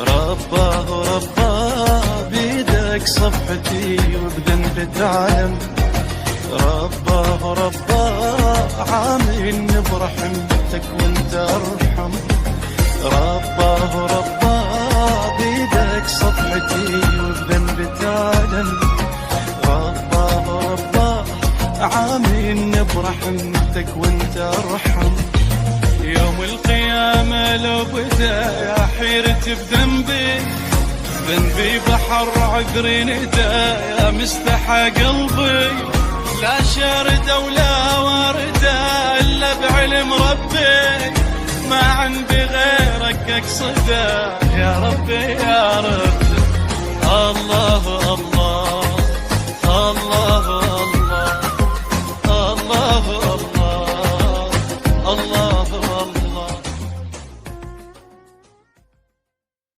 رباه رباه بيدك صفحتي وبذنب تعلم. رباه رباه عاملني برحمتك وانت ارحم. رباه رباه بيدك صفحتي وبذنب تعلم. رباه رباه عاملني برحمتك وانت ارحم. يوم القيامة لو بدا يا حيرتي بذنبي بحر عذري ندى يا مستحى قلبي. لا شاردة ولا واردة إلا بعلم ربي، ما عندي غيرك أقصده يا ربي يا رب.